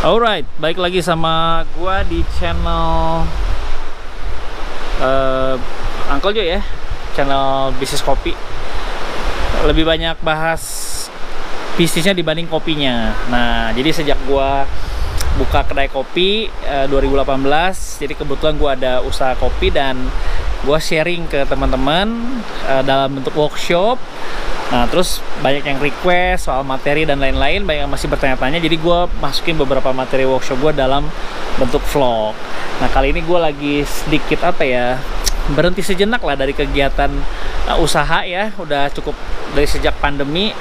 Alright, balik lagi sama gua di channel Uncle Jo ya, channel bisnis kopi. Lebih banyak bahas bisnisnya dibanding kopinya. Nah, jadi sejak gua buka kedai kopi 2018, jadi kebetulan gua ada usaha kopi dan gua sharing ke teman-teman dalam bentuk workshop. Nah, terus banyak yang request soal materi dan lain-lain, banyak yang masih bertanya-tanya. Jadi gue masukin beberapa materi workshop gue dalam bentuk vlog. Nah, kali ini gue lagi sedikit berhenti sejenak lah dari kegiatan usaha ya. Udah cukup dari sejak pandemi,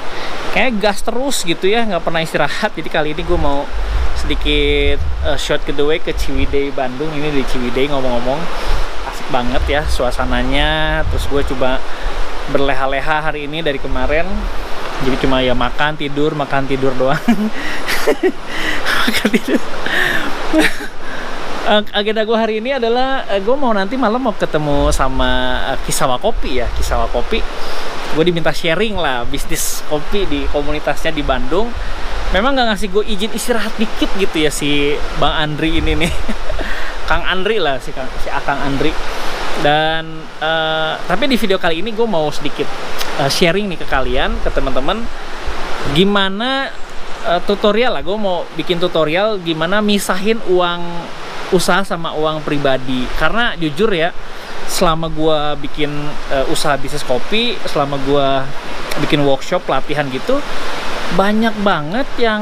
kayaknya gas terus gitu ya, nggak pernah istirahat. Jadi kali ini gue mau sedikit short getaway ke Ciwidey, Bandung. Ini di Ciwidey, ngomong-ngomong asik banget ya suasananya. Terus gue coba berleha-leha hari ini dari kemarin, jadi cuma ya makan tidur doang. Makan tidur. Agenda gue hari ini adalah gue mau nanti malam mau ketemu sama Kisawa Kopi ya, Kisawa Kopi. Gue diminta sharing lah bisnis kopi di komunitasnya di Bandung. Memang nggak ngasih gue izin istirahat dikit gitu ya si Bang Andri ini nih. Kang Andri lah, si Akang Andri. Dan tapi di video kali ini gue mau sedikit sharing nih ke kalian, ke teman-teman, gimana tutorial lah. Gue mau bikin tutorial gimana misahin uang usaha sama uang pribadi. Karena jujur ya, selama gue bikin usaha bisnis kopi, selama gue bikin workshop pelatihan gitu, banyak banget yang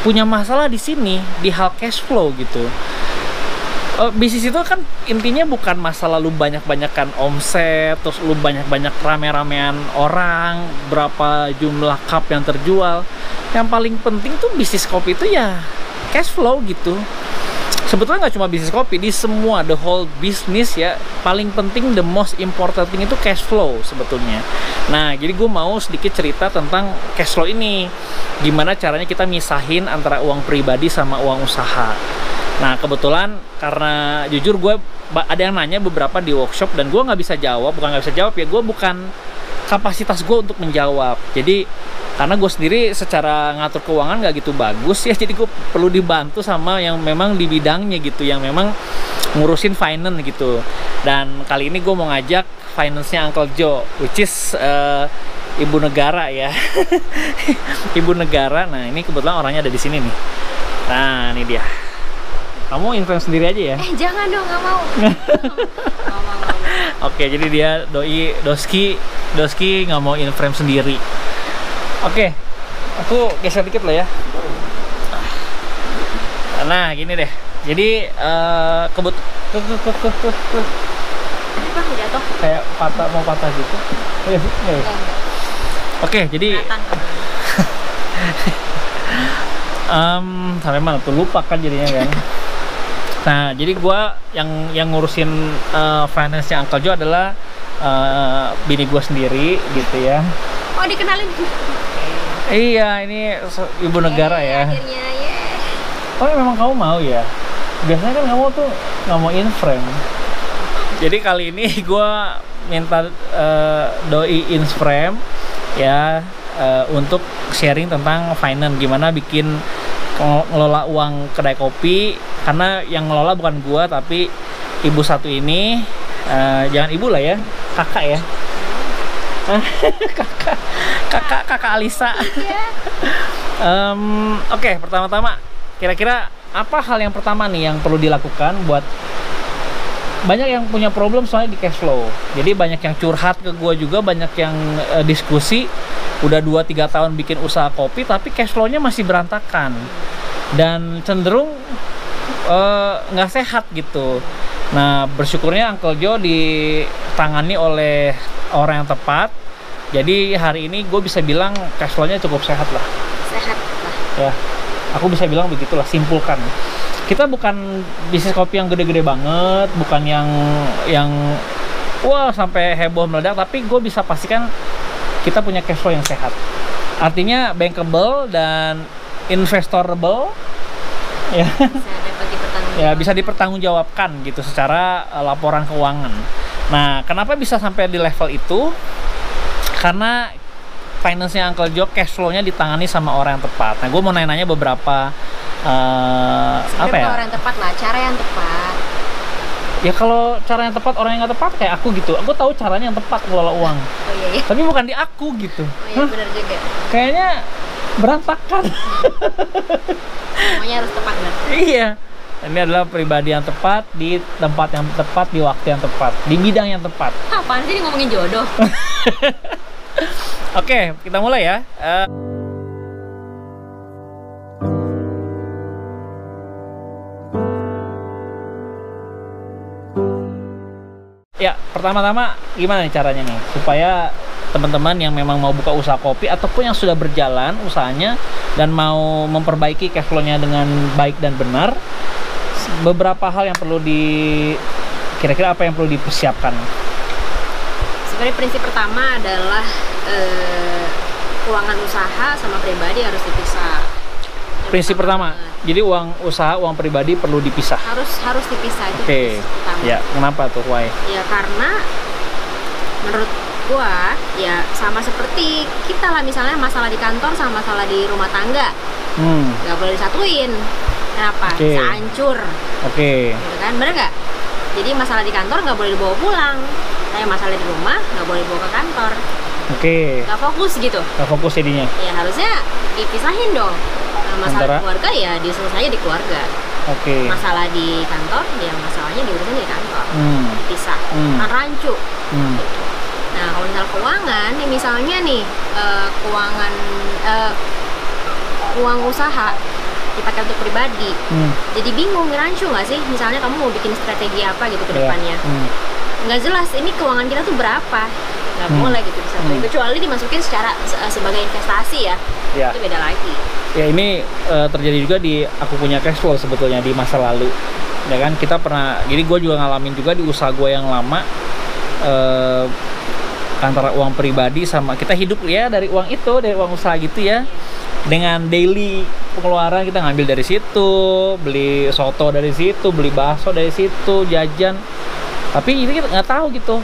punya masalah di sini, di hal cash flow gitu. Bisnis itu kan intinya bukan masalah lu banyak-banyakan omset, terus lu banyak-banyak rame-ramean orang, berapa jumlah cup yang terjual. Yang paling penting tuh bisnis kopi itu ya cash flow gitu. Sebetulnya nggak cuma bisnis kopi, di semua, the whole business ya, paling penting, the most important thing itu cash flow sebetulnya. Nah, jadi gue mau sedikit cerita tentang cash flow ini. Gimana caranya kita misahin antara uang pribadi sama uang usaha. Nah, kebetulan karena jujur gue ada yang nanya beberapa di workshop dan gue nggak bisa jawab, ya, gue bukan kapasitas gue untuk menjawab. Jadi karena gue sendiri secara ngatur keuangan nggak gitu bagus ya, jadi gue perlu dibantu sama yang memang di bidangnya gitu, yang memang ngurusin finance gitu. Dan kali ini gue mau ngajak finance-nya Uncle Jo, which is ibu negara ya. Ibu negara. Nah, ini kebetulan orangnya ada di sini nih. Nah, ini dia. Kamu influence sendiri aja ya? Jangan dong, nggak mau. Oke, jadi dia Doski nggak mau influence sendiri. Oke, aku geser dikit lah ya. Nah, gini deh. Jadi jatuh. Kayak mau patah gitu. Oke, jadi sampai mana tuh, lupa kan jadinya kan. Nah, jadi gua yang ngurusin finance-nya Uncle Jo adalah bini gua sendiri gitu ya. Oh, dikenalin. Iya, ini ibu negara ya. Akhirnya, Oh, memang kamu mau ya? Biasanya kan kamu tuh nggak mau in frame. Jadi kali ini gua minta doi in frame ya, untuk sharing tentang finance, gimana bikin ngelola uang kedai kopi. Karena yang ngelola bukan gua tapi ibu satu ini, jangan ibu lah ya, kakak ya. kakak Alisa. Oke, pertama-tama kira-kira apa hal yang pertama nih yang perlu dilakukan buat banyak yang punya problem soalnya di cash flow. Jadi banyak yang curhat ke gua juga, banyak yang diskusi udah 2-3 tahun bikin usaha kopi tapi cash flow-nya masih berantakan dan cenderung nggak sehat gitu. Nah, bersyukurnya Uncle Jo ditangani oleh orang yang tepat. Jadi hari ini gue bisa bilang cash flow-nya cukup sehat lah. Sehat lah. Ya, aku bisa bilang begitulah, simpulkan. Kita bukan bisnis kopi yang gede-gede banget, bukan yang wah sampai heboh meledak, tapi gue bisa pastikan kita punya cash flow yang sehat. Artinya bankable dan investorable. Ya. Ya, bisa dipertanggungjawabkan gitu secara laporan keuangan. Nah, kenapa bisa sampai di level itu? Karena finance-nya Uncle Jo, cash flow-nya ditangani sama orang yang tepat. Nah, gue mau nanya-nanya beberapa Sebenarnya apa ya? bukan orang yang tepat lah, cara yang tepat. Ya kalau cara yang tepat, orang yang nggak tepat kayak aku gitu. Aku tahu caranya yang tepat ngelola uang. Oh iya iya. Tapi bukan di aku gitu. Oh iya benar juga. Kayaknya berantakan. Semuanya harus tepat benar. Iya. Ini adalah pribadi yang tepat di tempat yang tepat, di waktu yang tepat, di bidang yang tepat. Apaan sih ngomongin jodoh? Oke, kita mulai ya. Ya, pertama-tama gimana nih caranya nih supaya teman-teman yang memang mau buka usaha kopi ataupun yang sudah berjalan usahanya dan mau memperbaiki cash flow-nya dengan baik dan benar, beberapa hal yang perlu kira-kira apa yang perlu dipersiapkan? Sebenarnya prinsip pertama adalah keuangan usaha sama pribadi harus dipisah. Prinsip pertama, jadi uang usaha, uang pribadi perlu dipisah. Harus dipisah itu. Oke, prinsip pertama. ya kenapa tuh, why? Ya karena menurut gua ya sama seperti kita lah, misalnya masalah di kantor sama masalah di rumah tangga nggak boleh disatuin. Kenapa? Oke. Bisa hancur. Oke. Gitu kan, bener nggak? Jadi masalah di kantor nggak boleh dibawa pulang, tapi masalah di rumah nggak boleh dibawa ke kantor. Oke. Nggak fokus gitu. Nggak fokus jadinya. Ya harusnya dipisahin dong. Masalah Antara? keluarga ya diselesaikan di keluarga. Oke. Masalah di kantor ya masalahnya diurusin di kantor. Dipisah. Kan rancu. Gitu. Nah kalau misalnya keuangan, nih misalnya nih keuangan uang usaha dipakai untuk pribadi, jadi bingung, rancu nggak sih? Misalnya kamu mau bikin strategi apa gitu ke depannya, nggak jelas ini keuangan kita tuh berapa, nggak boleh gitu disatuin, kecuali dimasukin secara sebagai investasi ya, itu beda lagi. Ya ini terjadi juga di aku punya cash flow sebetulnya di masa lalu, ya kan kita pernah, jadi gue juga ngalamin juga di usaha gue yang lama, antara uang pribadi sama kita hidup ya dari uang itu, dari uang usaha gitu ya, dengan daily pengeluaran kita ngambil dari situ, beli soto dari situ, beli bakso dari situ, jajan, tapi ini kita nggak tahu gitu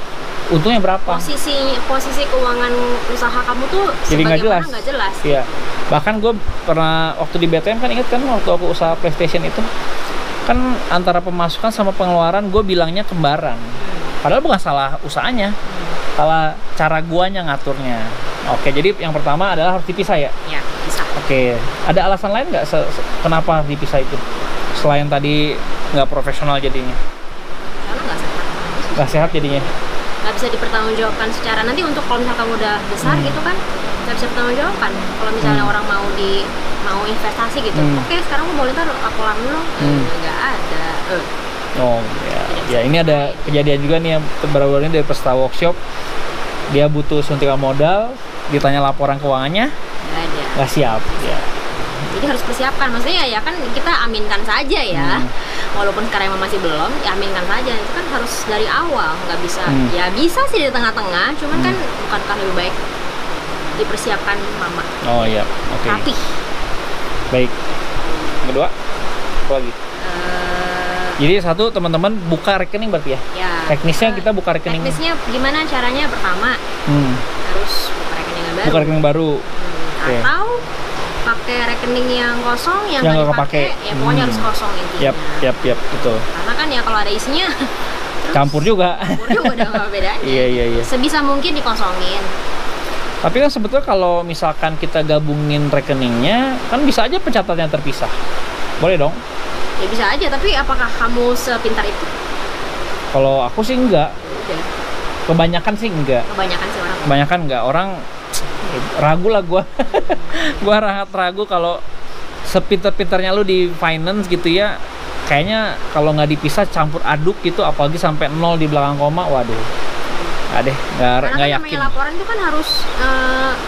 untungnya berapa. Posisi keuangan usaha kamu tuh jadi nggak jelas. Nggak jelas. Iya. Bahkan gue pernah waktu di BTM kan, inget kan waktu aku usaha PlayStation itu kan antara pemasukan sama pengeluaran gue bilangnya kembaran. Padahal bukan salah usahanya, salah cara guanya ngaturnya. Oke, jadi yang pertama adalah harus dipisah ya. Ya, bisa. Oke, ada alasan lain nggak kenapa dipisah itu? Selain tadi nggak profesional jadinya? Karena nggak sehat. Nggak sehat jadinya? Nggak bisa dipertanggungjawabkan secara nanti untuk kalau misalnya kamu udah besar gitu kan, nggak bisa dipertanggungjawabkan. Kalau misalnya orang mau investasi gitu, oke sekarang aku boleh ntar aku lamin dong, nggak ada. Oh ya, ini ada kejadian juga nih yang baru-baru ini dari peserta workshop, dia butuh suntikan modal, ditanya laporan keuangannya, Nggak ada. nggak siap. Ya. Jadi harus persiapkan, maksudnya ya kan kita aminkan saja ya, walaupun sekarang emang masih belum, ya aminkan saja. Itu kan harus dari awal, nggak bisa. Ya bisa sih di tengah-tengah, cuman kan bukankah lebih baik dipersiapkan mama. Oh iya, oke. Rapih. Baik. Kedua, apa lagi? Jadi satu, teman-teman buka rekening berarti ya? Ya. Teknisnya kita buka rekening. Teknisnya gimana caranya? Pertama, harus buka rekening yang baru. Buka rekening baru. Oke. Atau pakai rekening yang kosong, yang nggak nggak kepake. dipakai, ya pokoknya harus kosong intinya. Yap, betul. Karena kan ya kalau ada isinya terus Campur juga. campur juga udah nggak bedanya. Iya. Sebisa mungkin dikosongin. Tapi kan sebetulnya kalau misalkan kita gabungin rekeningnya, kan bisa aja pencatatnya terpisah. Boleh dong? Ya bisa aja, tapi apakah kamu sepintar itu? Kalau aku sih enggak. Udah. Kebanyakan sih enggak. Kebanyakan sih orang. Kebanyakan enggak. Orang ragu lah gua. Gua ragu kalau sepinter-pinternya lu di finance gitu ya. Kayaknya kalau nggak dipisah campur aduk gitu, apalagi sampai 0 di belakang koma, waduh. Nggak deh, nggak yakin. Karena laporan itu kan harus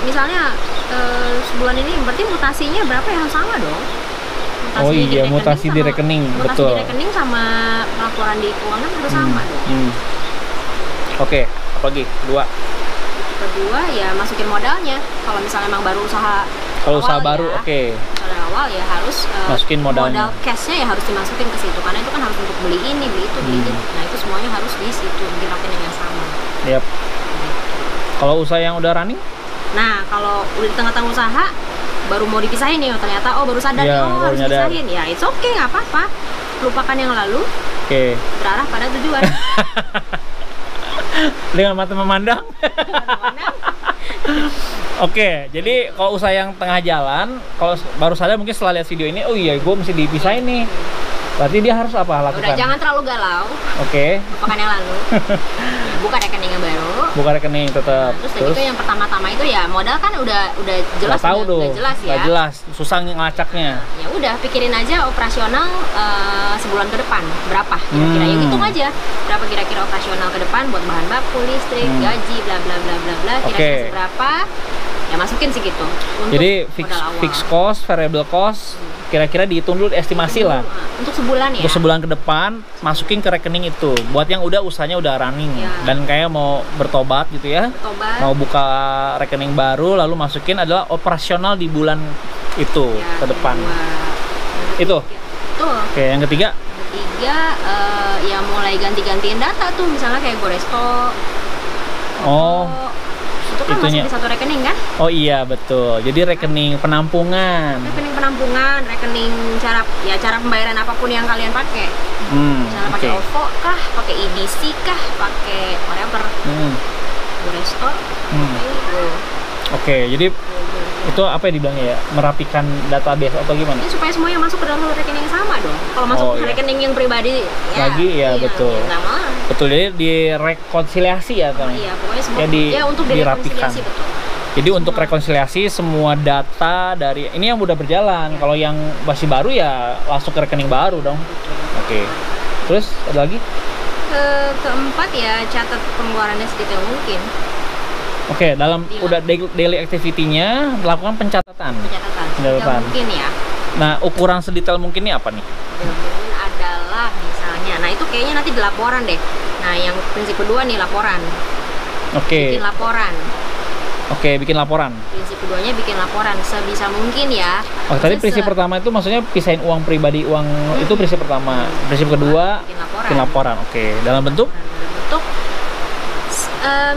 misalnya sebulan ini berarti mutasinya berapa ya, harus sama dong. Oh iya, mutasi di rekening, mutasi betul. di rekening sama laporan di keuangan harus sama dong. Oke, apa lagi? Kedua ya masukin modalnya. Kalau misalnya emang baru usaha. Kalau usaha awal baru, ya, oke. Kalau awal ya harus masukin modalnya. Modal cashnya ya harus dimasukin ke situ, karena itu kan harus untuk beli ini, beli itu, beli itu. Nah itu semuanya harus di situ, di rekening yang sama. Yap. Kalau usaha yang udah running? Nah kalau udah di tengah-tengah usaha, baru mau dipisahin nih, ternyata baru sadar Iya, nih, baru harus nyadar. dipisahin. Ya it's okay, nggak apa-apa. Lupakan yang lalu, Oke. berarah pada tujuan. Dengan mata memandang. Oke, jadi kalau usaha yang tengah jalan, kalau baru sadar mungkin setelah lihat video ini, oh iya, gue mesti dipisahin nih. Berarti dia harus apa lakukan? Udah, jangan terlalu galau. Oke. Lupakan yang lalu. Buka rekening yang baru. Buka rekening tetap. Terus gitu yang pertama-tama itu ya modal kan udah jelas, Nggak tahu udah tuh. jelas ya. Nggak jelas, susah ngelacaknya. Ya udah, pikirin aja operasional sebulan ke depan berapa kira-kira. Ya hitung aja berapa kira-kira operasional ke depan buat bahan baku, listrik, gaji, bla bla bla bla bla. Kira-kira seberapa? Ya masukin segitu. Jadi fixed cost, variable cost, kira-kira dihitung dulu, estimasi lah. Untuk sebulan ya. Untuk sebulan ke depan, masukin ke rekening itu. Buat yang udah usahanya udah running Ya. dan kayak mau bertobat gitu ya. Bertobat. Mau buka rekening baru, lalu masukin adalah operasional di bulan itu Ya, ke depan. Itu. Tuh. Oke, yang ketiga. Ketiga, ya mulai ganti-gantiin data tuh, misalnya kayak Goresto. Oh, itu kan itunya. masuk di satu rekening kan? Oh iya betul. Jadi rekening penampungan. Rekening penampungan, rekening cara pembayaran apapun yang kalian pakai. Misalnya pakai Oke. OVO kah, pakai EDC kah, pakai whatever. Goresto. Oke, jadi itu apa yang dibilangnya ya? Merapikan database atau gimana? Ini supaya semuanya masuk ke dalam satu rekening yang sama dong. Kalau masuk ke iya. rekening yang pribadi, ya, Lagi, ya, betul. Ya, nggak mau. Betul, jadi direkonsiliasi ya kan? Iya, pokoknya semua Ya, ya untuk dirapikan. direkonsiliasi, betul. Jadi untuk rekonsiliasi semua data dari ini yang udah berjalan. Kalau yang masih baru ya langsung ke rekening baru dong. Oke. Terus ada lagi? Keempat ya, catat pengeluarannya sedetail mungkin. Oke, dalam udah daily activity-nya lakukan pencatatan. Pencatatan. Sedetail Sedetail mungkin ya. Nah, ukuran sedetail mungkin ini apa nih? Mungkin adalah misalnya, nah itu kayaknya nanti di laporan deh. Nah, yang prinsip kedua nih laporan. Oke. Bikin laporan. Oke, bikin laporan. Prinsip keduanya bikin laporan sebisa mungkin ya. Oh, tadi prinsip pertama itu maksudnya pisahin uang pribadi, uang itu prinsip pertama. Prinsip kedua bikin laporan. Oke, dalam bentuk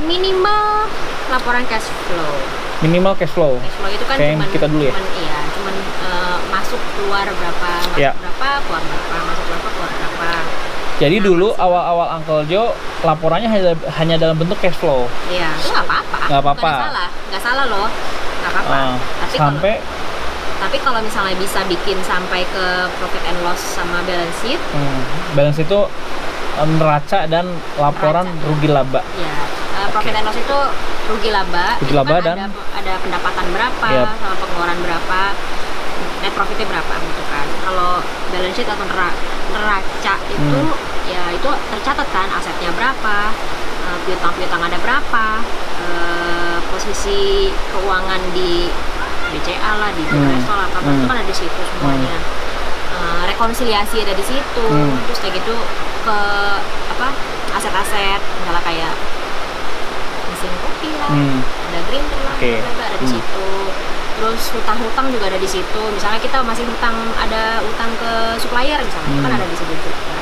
minimal laporan cash flow. minimal cash flow. Cash flow itu kan Kayak cuman kita dulu ya. Cuman masuk keluar berapa, masuk Ya. berapa, keluar berapa, masuk berapa, keluar berapa. Jadi dulu awal-awal Uncle Joe laporannya hanya dalam bentuk cash flow. Iya, itu nggak apa-apa. Nggak apa-apa. Nggak salah loh, nggak apa-apa. Tapi kalau misalnya bisa bikin sampai ke profit and loss sama balance sheet. Balance itu neraca dan laporan rugi laba. Ya, profit and loss itu rugi laba. Rugi laba dan ada pendapatan berapa, sama pengeluaran berapa, net profitnya berapa gitu kan. Kalau balance sheet atau neraca itu ya itu tercatat kan, asetnya berapa, piutang ada berapa, posisi keuangan di BCA lah, di Goresto lah, apa itu kan ada di situ semuanya. Rekonsiliasi ada di situ. Terus kayak gitu ke aset-aset misalnya kayak mesin kopi lah, ada grinder lah, ada di situ. Terus hutang-hutang juga ada di situ. Misalnya kita masih ada utang ke supplier misalnya, itu kan ada di situ juga.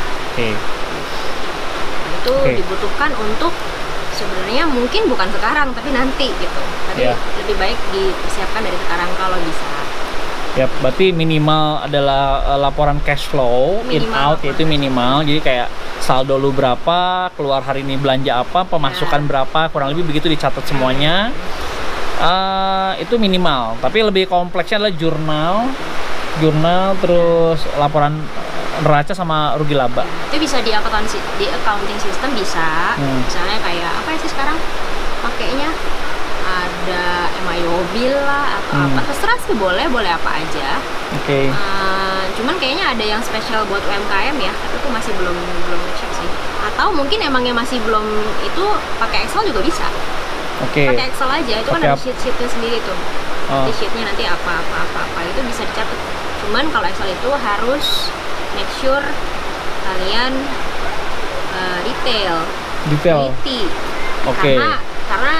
Itu dibutuhkan untuk sebenarnya mungkin bukan sekarang tapi nanti gitu. Tapi lebih baik dipersiapkan dari sekarang kalau bisa. Ya, berarti minimal adalah laporan cash flow, in out yaitu minimal. Jadi kayak saldo lu berapa, keluar hari ini belanja apa, pemasukan berapa, kurang lebih begitu dicatat semuanya. Itu minimal. Tapi lebih kompleksnya adalah jurnal terus laporan neraca sama rugi laba. Itu bisa di accounting system bisa. Misalnya kayak apa sih sekarang pakainya? Ada MIOB lah atau apa, terserah sih, boleh apa aja. Cuman kayaknya ada yang spesial buat UMKM ya, tapi aku masih belum cek sih. Atau mungkin emangnya masih belum, itu pakai Excel juga bisa. Pakai Excel aja, itu kan ada sheet-sheetnya sendiri tuh. Di sheetnya nanti apa itu bisa dicatat. Cuman kalau Excel itu harus make sure kalian detail. Teliti. Karena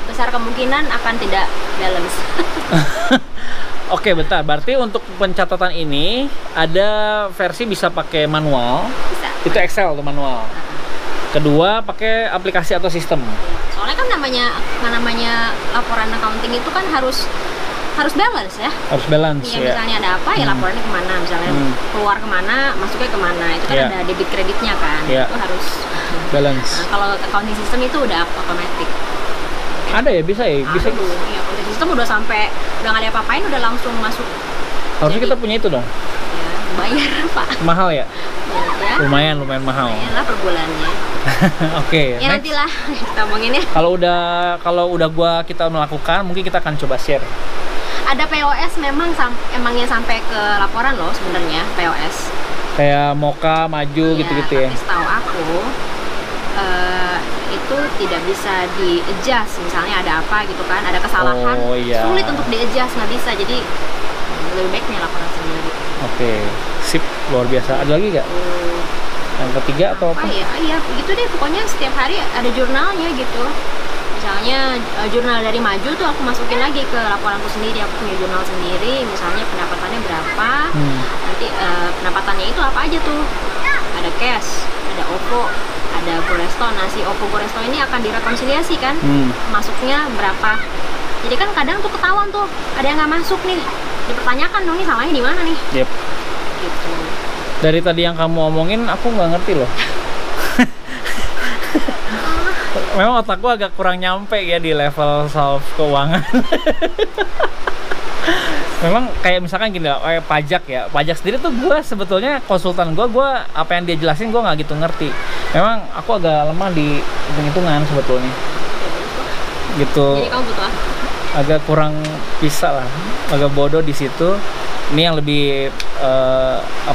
besar kemungkinan akan tidak balance. Oke, bentar. Berarti untuk pencatatan ini ada versi bisa pakai manual. Bisa. Itu Excel tuh manual. Kedua pakai aplikasi atau sistem. Soalnya kan namanya laporan accounting itu kan harus harus balance ya. Harus balance Iya, ya. misalnya ada apa ya laporannya kemana, misalnya keluar kemana, masuknya kemana, itu kan ada debit kreditnya kan, itu harus balance. Nah, kalau accounting system itu udah otomatis. Ada ya, bisa ya, bisa. Iya, accounting system udah sampai udah nggak ada apa-apain udah langsung masuk. Harusnya kita punya itu dong. Ya, bayar Pak. Mahal ya? Ya, lumayan mahal. lumayan lah per bulannya. Oke, Ya nantilah kita omongin ya. Kalau udah kita melakukan, mungkin kita akan coba share. Ada POS memang emangnya sampai ke laporan loh sebenarnya POS. Kayak Moka, Maju gitu-gitu ya. Tapi setahu aku itu tidak bisa di-adjust, misalnya ada apa gitu kan, ada kesalahan, sulit untuk di-adjust, nggak bisa, jadi lebih baiknya laporan sendiri. Oke, sip, luar biasa. Ada lagi nggak? Yang ketiga atau apa? Iya, begitu deh, pokoknya setiap hari ada jurnalnya gitu. Misalnya jurnal dari Maju tuh aku masukin lagi ke laporanku sendiri, aku punya jurnal sendiri, misalnya pendapatannya berapa, nanti pendapatannya itu apa aja tuh, ada cash, ada OVO, ada Goresto. Nah si OVO Goresto ini akan direkonsiliasi kan, masuknya berapa. Jadi kan kadang tuh ketahuan tuh ada yang nggak masuk nih, dipertanyakan dong nih salahnya di mana nih. Yep. Gitu. Dari tadi yang kamu omongin aku nggak ngerti loh. Memang otakku agak kurang nyampe ya di level solve keuangan. Memang kayak misalkan gini lah, kayak pajak ya. Pajak sendiri tuh gue sebetulnya konsultan gue apa yang dia jelasin gue nggak gitu ngerti. Memang aku agak lemah di hitung-hitungan sebetulnya. Gitu. Jadi kamu butuh apa? Agak kurang bisa lah, agak bodoh di situ. Ini yang lebih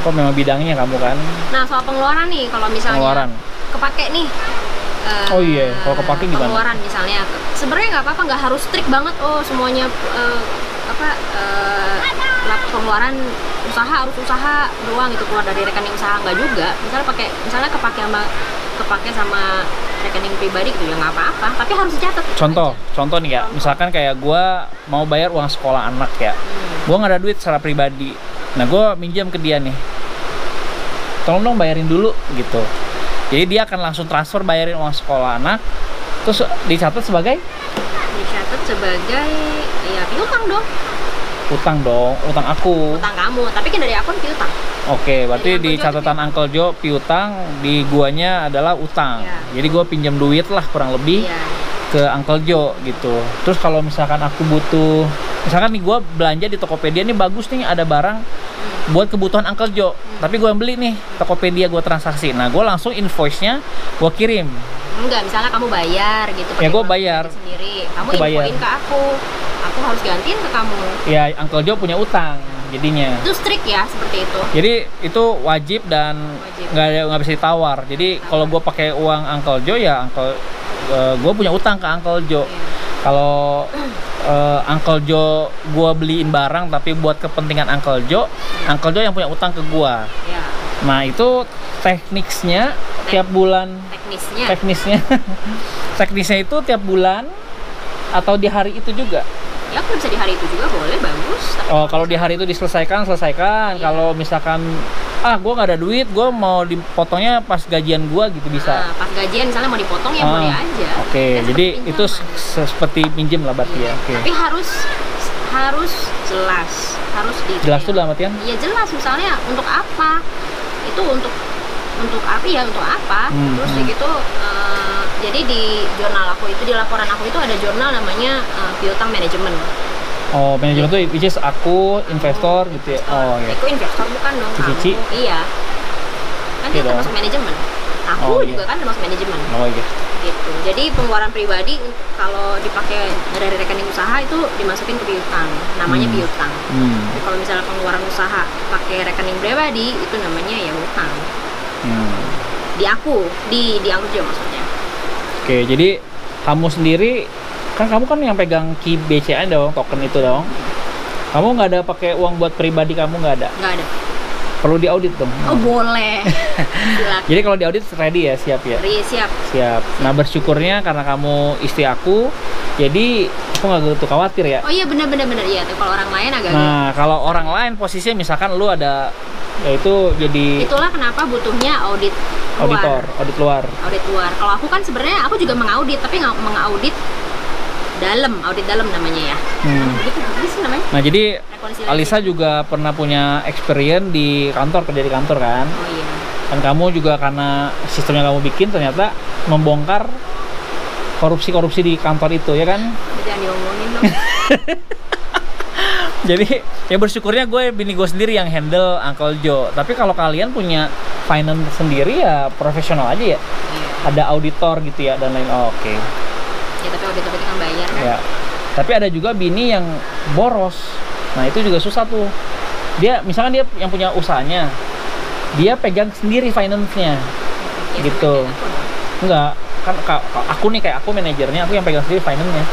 memang bidangnya kamu kan. Nah soal pengeluaran nih, kalau misalnya kepake nih. Oh iya, kalau kepake gimana? Pengeluaran misalnya, sebenarnya nggak apa-apa, nggak harus strict banget. Oh semuanya pengeluaran usaha harus usaha doang gitu, keluar dari rekening usaha, nggak juga. Misalnya kepake sama rekening pribadi gitu ya nggak apa-apa, tapi harus dicatat. Contoh nih ya, misalkan kayak gue mau bayar uang sekolah anak ya, gue nggak ada duit secara pribadi, nah gue minjam ke dia nih, tolong dong bayarin dulu gitu. Jadi dia akan langsung transfer bayarin uang sekolah anak, terus dicatat sebagai ya piutang dong. Utang aku. Utang kamu, tapi kan dari akun piutang. Oke, berarti di catatan Uncle Joe piutang, di guanya adalah utang. Ya. Jadi gua pinjam duit lah kurang lebih ke Uncle Joe gitu. Terus kalau misalkan aku butuh, misalkan nih gua belanja di Tokopedia nih bagus nih ada barang buat kebutuhan Uncle Joe, tapi gua yang beli nih Tokopedia, gua transaksi. Nah, gua langsung invoice-nya gua kirim. Enggak, misalnya kamu bayar gitu, ya gua bayar sendiri, kamu infoin ke aku harus gantiin ke kamu. Ya, Uncle Joe punya utang jadinya. Itu strict ya seperti itu. Jadi itu wajib dan nggak bisa ditawar. Jadi kalau gue pakai uang Uncle Joe ya gue punya utang ke Uncle Joe. Kalau Uncle Joe gue beliin barang tapi buat kepentingan Uncle Joe yang punya utang ke gue. Ya. Nah itu teknisnya tiap bulan. Teknisnya itu tiap bulan atau di hari itu juga. Ya aku bisa di hari itu juga boleh, bagus. Oh kalau di hari itu diselesaikan. Iya. Kalau misalkan gue nggak ada duit, gue mau dipotongnya pas gajian gue gitu bisa. Nah, pas gajian misalnya mau dipotong ya boleh aja. Oke, jadi itu seperti pinjem lah berarti ya. Okay. Tapi harus jelas, harus detail. Jelas tuh dalam artian? Iya jelas, misalnya untuk apa? Itu untuk apa? Terus gitu. Jadi di jurnal aku itu, di laporan aku itu ada jurnal namanya piutang manajemen. Oh, manajemen itu which is aku investor gitu ya. Oh iya. Aku investor bukan dong. Cici. Iya. Kan dia termasuk manajemen. Aku juga kan termasuk manajemen. Oh iya. Gitu. Jadi pengeluaran pribadi kalau dipakai dari rekening usaha itu dimasukin ke piutang. Namanya piutang. Jadi kalau misalnya pengeluaran usaha pakai rekening pribadi itu namanya ya utang. Di aku juga maksudnya. Oke, jadi kamu sendiri kan yang pegang Ki BCA dong, token itu dong. Kamu nggak ada pakai uang buat pribadi kamu, nggak ada? Nggak ada. Perlu diaudit dong. Oh boleh. Jadi kalau diaudit ready ya, siap ya? Siap. Nah bersyukurnya karena kamu istri aku, jadi aku nggak gitu khawatir ya. Oh iya benar ya. Kalau orang lain agak. Nah kalau orang lain posisinya misalkan lu ada, ya itu jadi. Itulah kenapa butuhnya audit luar. Audit luar. Kalau aku kan sebenarnya aku juga mengaudit, tapi nggak mengaudit audit dalam namanya ya. Begitu sih namanya. Nah, jadi Alisa juga pernah punya experience di kantor, kerja di kantor kan? Oh iya. Dan kamu juga karena sistemnya kamu bikin ternyata membongkar korupsi di kantor itu, ya kan? Jangan diomongin dong. Jadi ya bersyukurnya bini gue sendiri yang handle Uncle Joe. Tapi kalau kalian punya finance sendiri ya profesional aja ya. Ada auditor gitu ya dan lain. Oke. Ya tapi auditor itu kan bayar kan. Ya. Tapi ada juga bini yang boros. Nah itu juga susah tuh. Misalkan dia yang punya usahanya, dia pegang sendiri finance-nya, ya, gitu. Enggak, kan aku nih kayak aku manajernya, aku yang pegang sendiri finance-nya.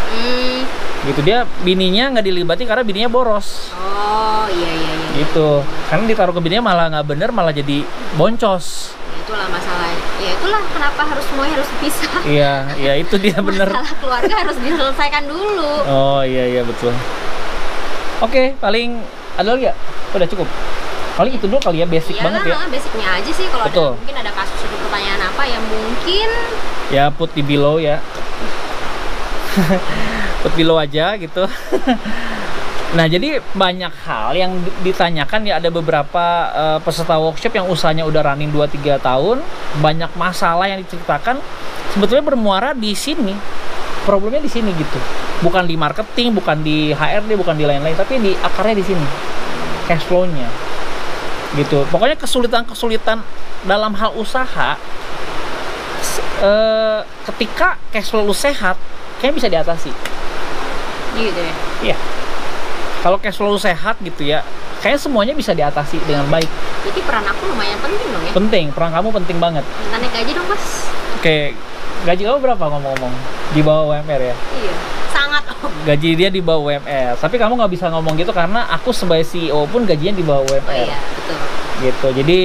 Gitu, dia bininya nggak dilibati karena bininya boros. Oh iya. Gitu, karena ditaruh ke bininya malah nggak bener, malah jadi boncos. Itulah masalah. Ya itulah kenapa semuanya harus dipisah. Iya itu dia bener. Masalah keluarga harus diselesaikan dulu. Oh iya betul. Oke, paling ada lagi ya? Udah cukup. Paling itu dulu kali ya, basic banget ya. Basicnya aja sih. Kalau ada mungkin ada kasus atau pertanyaan apa yang mungkin ya put di below ya. Put below aja gitu. Nah, jadi banyak hal yang ditanyakan ya. Ada beberapa peserta workshop yang usahanya udah running 2-3 tahun, banyak masalah yang diceritakan sebetulnya bermuara di sini. Problemnya di sini gitu. Bukan di marketing, bukan di HRD, bukan di lain-lain, tapi di akarnya di sini. Cash flow-nya. Gitu. Pokoknya kesulitan-kesulitan dalam hal usaha ketika cash flow lu sehat, kayaknya bisa diatasi. Gitu ya. Iya. Kalau cash flow sehat gitu ya, kayaknya semuanya bisa diatasi dengan baik. Jadi peran aku lumayan penting dong ya? Penting, peran kamu penting banget. Minta naik gaji dong, Mas. Oke, gaji kamu berapa ngomong-ngomong? Di bawah UMR ya? Iya, sangat. Gaji dia di bawah UMR. Tapi kamu nggak bisa ngomong gitu karena aku sebagai CEO pun gajinya di bawah UMR. Oh iya, betul. Gitu, jadi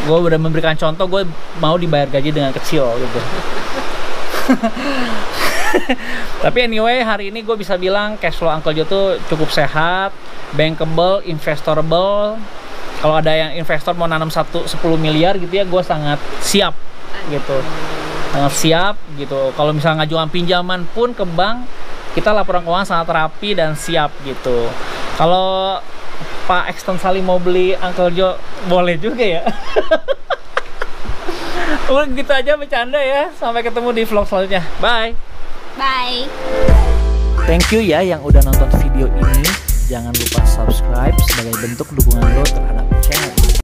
gue udah memberikan contoh, gue mau dibayar gaji dengan kecil gitu. Tapi anyway, hari ini gue bisa bilang cash flow Uncle Joe tuh cukup sehat, bankable, investorable. Kalau ada yang investor mau nanam 10 miliar gitu ya, gue sangat siap gitu. Sangat siap gitu. Kalau misalnya ngajukan pinjaman pun ke bank, kita laporan keuangan sangat rapi dan siap gitu. Kalau Pak Exton Salim mau beli Uncle Joe, boleh juga ya. Udah gitu aja bercanda ya. Sampai ketemu di vlog selanjutnya. Bye. Bye. Thank you ya yang udah nonton video ini. Jangan lupa subscribe sebagai bentuk dukungan lo terhadap channel